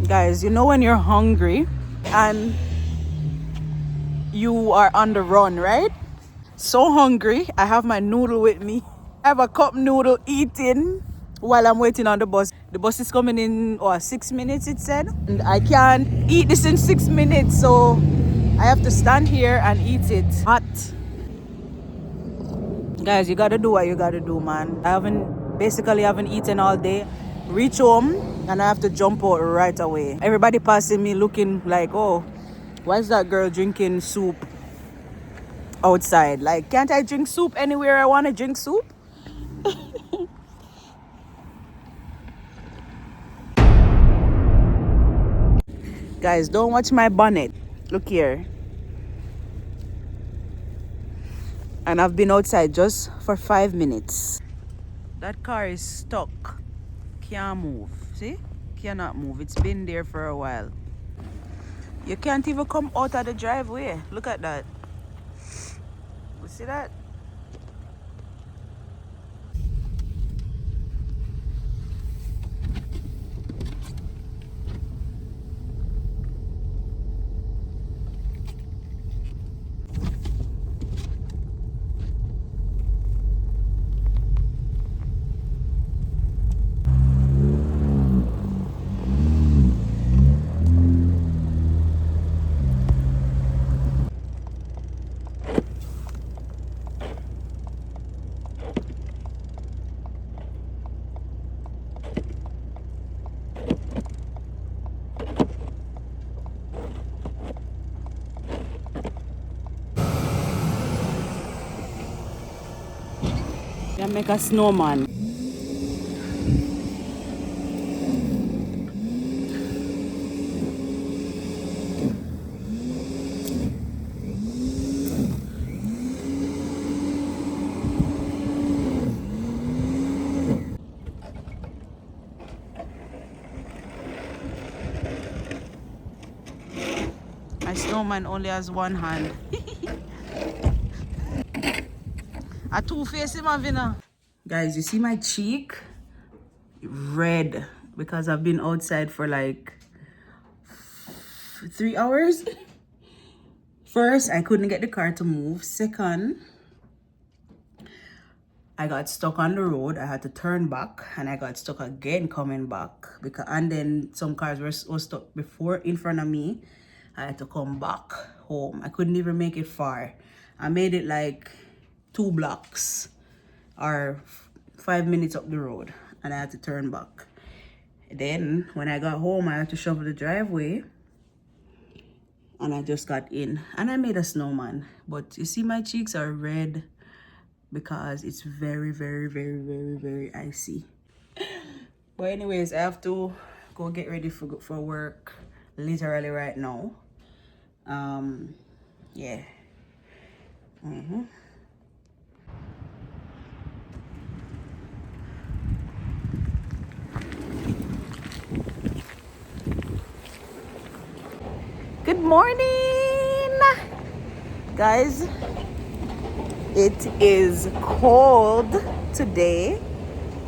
Guys, you know when you're hungry and you are on the run, right? So hungry, I have my noodle with me. I have a cup noodle eating while I'm waiting on the bus. The bus is coming in 6 minutes, it said. And I can't eat this in 6 minutes, so I have to stand here and eat it hot. Guys, you gotta do what you gotta do, man. I haven't eaten all day. Reach home and I have to jump out right away. Everybody passing me looking like, oh, why is that girl drinking soup outside? Like, can't I drink soup anywhere I want to drink soup? Guys, don't watch my bonnet. Look here. And I've been outside just for 5 minutes. That car is stuck. Can't move. See? Cannot move. It's been there for a while. You can't even come out of the driveway. Look at that. You see that? You make a snowman. My snowman only has one hand. A two-face him, Avina. Guys, you see my cheek? Red. Because I've been outside for like 3 hours. First, I couldn't get the car to move. Second, I got stuck on the road. I had to turn back and I got stuck again coming back. And then some cars were stuck before in front of me. I had to come back home. I couldn't even make it far. I made it like 2 blocks or 5 minutes up the road and I had to turn back. Then when I got home, I had to shovel the driveway and I just got in and I made a snowman. But you see my cheeks are red because it's very, very, very, very, very icy. But anyways, I have to go get ready for work literally right now. Yeah. Good morning, guys. It is cold today,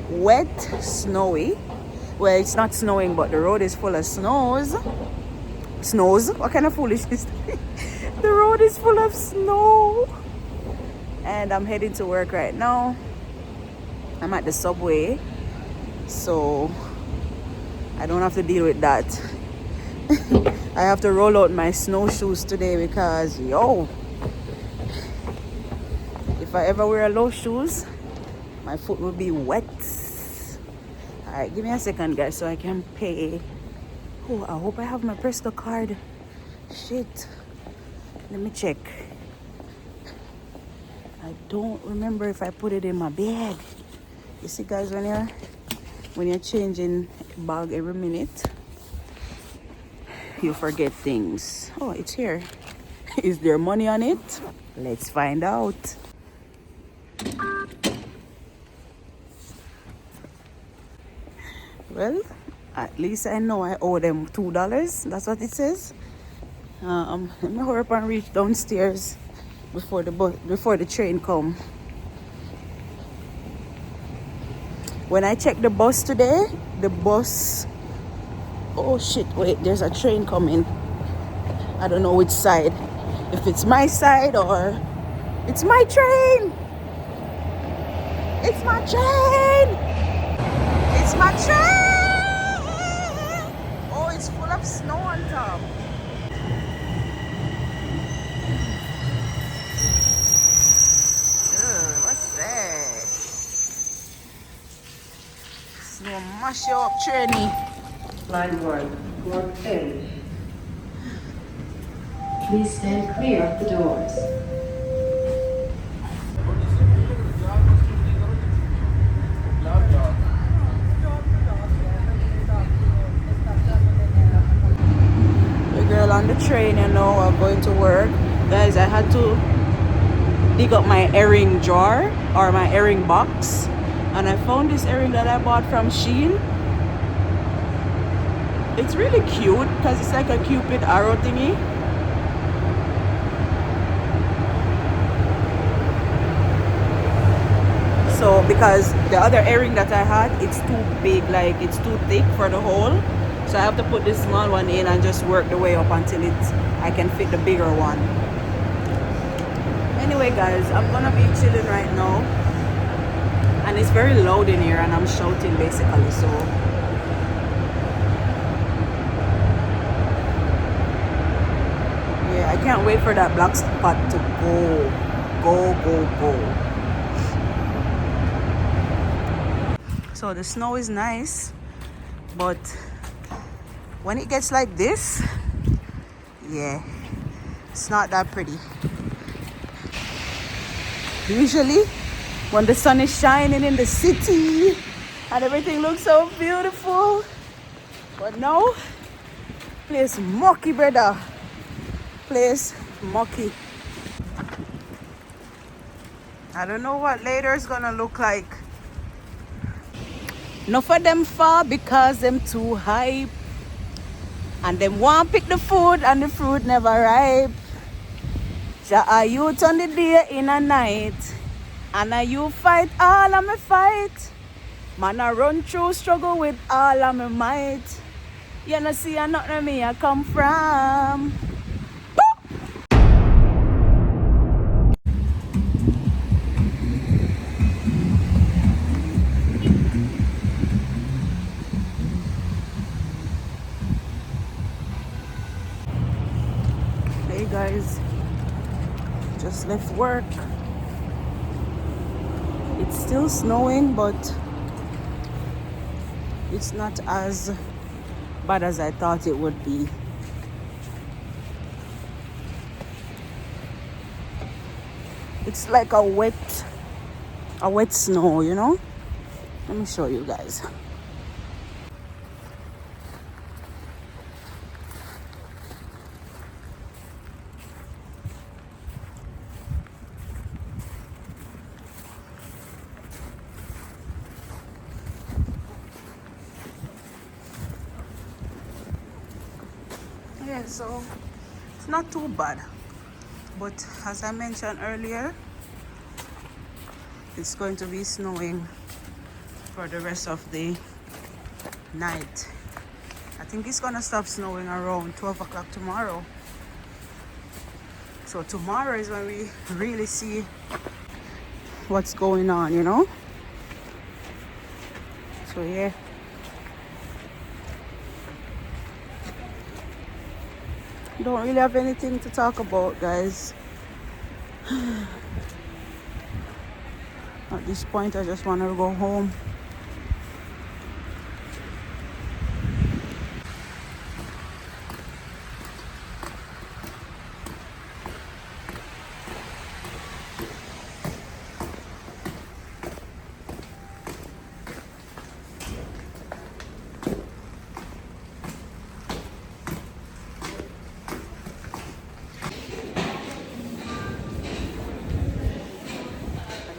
wet, snowy. Well, it's not snowing, but the road is full of snows. What kind of foolishness? The road is full of snow. And I'm heading to work right now. I'm at the subway, so I don't have to deal with that. I have to roll out my snowshoes today because, if I ever wear low shoes, my foot will be wet. All right, give me a second, guys, so I can pay. Oh, I hope I have my Presto card. Shit. Let me check. I don't remember if I put it in my bag. You see, guys, when you're changing bag every minute, you forget things. Oh, it's here. Is there money on it? Let's find out. Well, at least I know I owe them $2. That's what it says. Let me hurry up and reach downstairs before the train come. When I checked the bus today, the bus Oh shit, wait, there's a train coming. I don't know which side. If it's my side or it's my train. It's my train. It's my train. Oh, it's full of snow on top. Ugh, what's that? Snow mash you up, trainee. Line 1, Port N. Please stand clear of the doors. The girl on the train, you know, are going to work. Guys, I had to dig up my earring jar or my earring box, and I found this earring that I bought from Shein. It's really cute because it's like a cupid arrow thingy. So because the other earring that I had, it's too big, like it's too thick for the hole, so I have to put this small one in and just work the way up until I can fit the bigger one. Anyway guys, I'm gonna be chilling right now, and it's very loud in here and I'm shouting basically, so yeah, I can't wait for that black spot to go. So the snow is nice, but when it gets like this, yeah, it's not that pretty. Usually when the sun is shining in the city and everything looks so beautiful, but now, place mucky, brother. Place mucky. I don't know what later is gonna look like. Enough of them far because them too hype, and them want pick the food and the fruit never ripe. Ja, a youth on the day in a night, and a you fight all of me fight. Man, I run through struggle with all of me might. You know see nothing me I come from. Hey guys, just left work. It's still snowing, but it's not as bad as I thought it would be. It's like a wet snow, you know? Let me show you guys. Yeah, so it's not too bad, but as I mentioned earlier, it's going to be snowing for the rest of the night. I think it's gonna stop snowing around 12 o'clock tomorrow. So tomorrow is when we really see what's going on, you know? So yeah. Don't really have anything to talk about, guys. At this point, I just want to go home.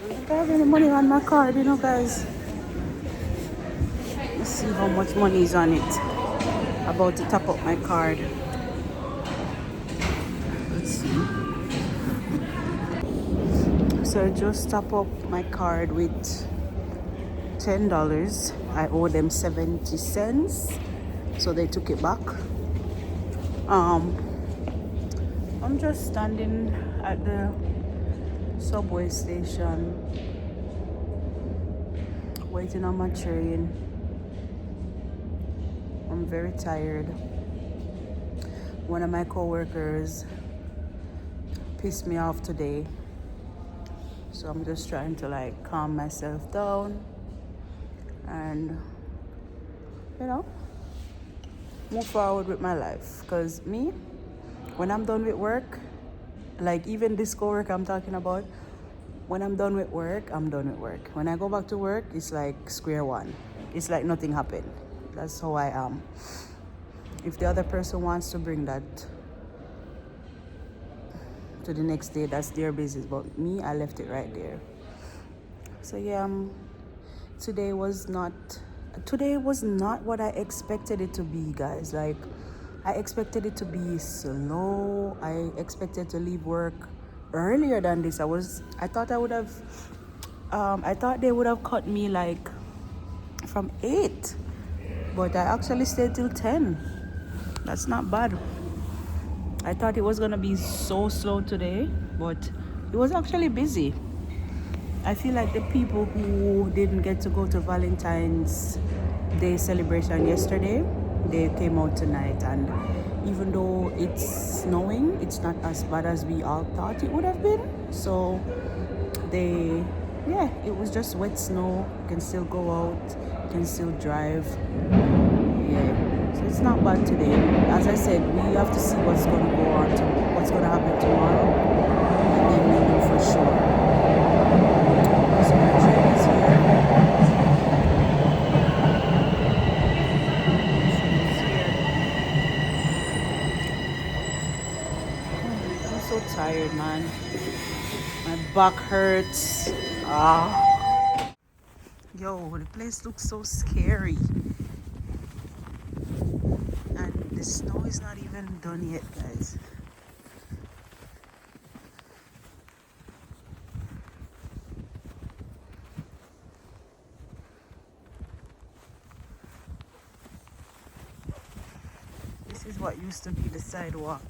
I don't have any money on my card, you know, guys. Let's see how much money is on it. About to top up my card. Let's see. So I just top up my card with $10. I owe them 70 cents. so they took it back. Um, I'm just standing at the subway station waiting on my train. I'm very tired. One of my coworkers pissed me off today, so I'm just trying to like calm myself down and move forward with my life. Because me, when I'm done with work, like even this coworker I'm talking about, when I'm done with work, I'm done with work. When I go back to work, it's like square one. It's like nothing happened. That's how I am. If the other person wants to bring that to the next day, that's their business. But me, I left it right there. So yeah, today was not what I expected it to be, guys. Like, I expected it to be slow. I expected to leave work earlier than this. I thought they would have cut me like from 8, but I actually stayed till 10. That's not bad. I thought it was gonna be so slow today, but it was actually busy. I feel like the people who didn't get to go to Valentine's Day celebration yesterday, they came out tonight, and even though it's snowing, it's not as bad as we all thought it would have been. So it was just wet snow. You can still go out, you can still drive. Yeah, so it's not bad today. As I said, we have to see what's going to go on, what's going to happen tomorrow, and then we know for sure. So my train is here. I'm so tired, man. My back hurts. Yo, the place looks so scary. And the snow is not even done yet, guys. This is what used to be the sidewalk.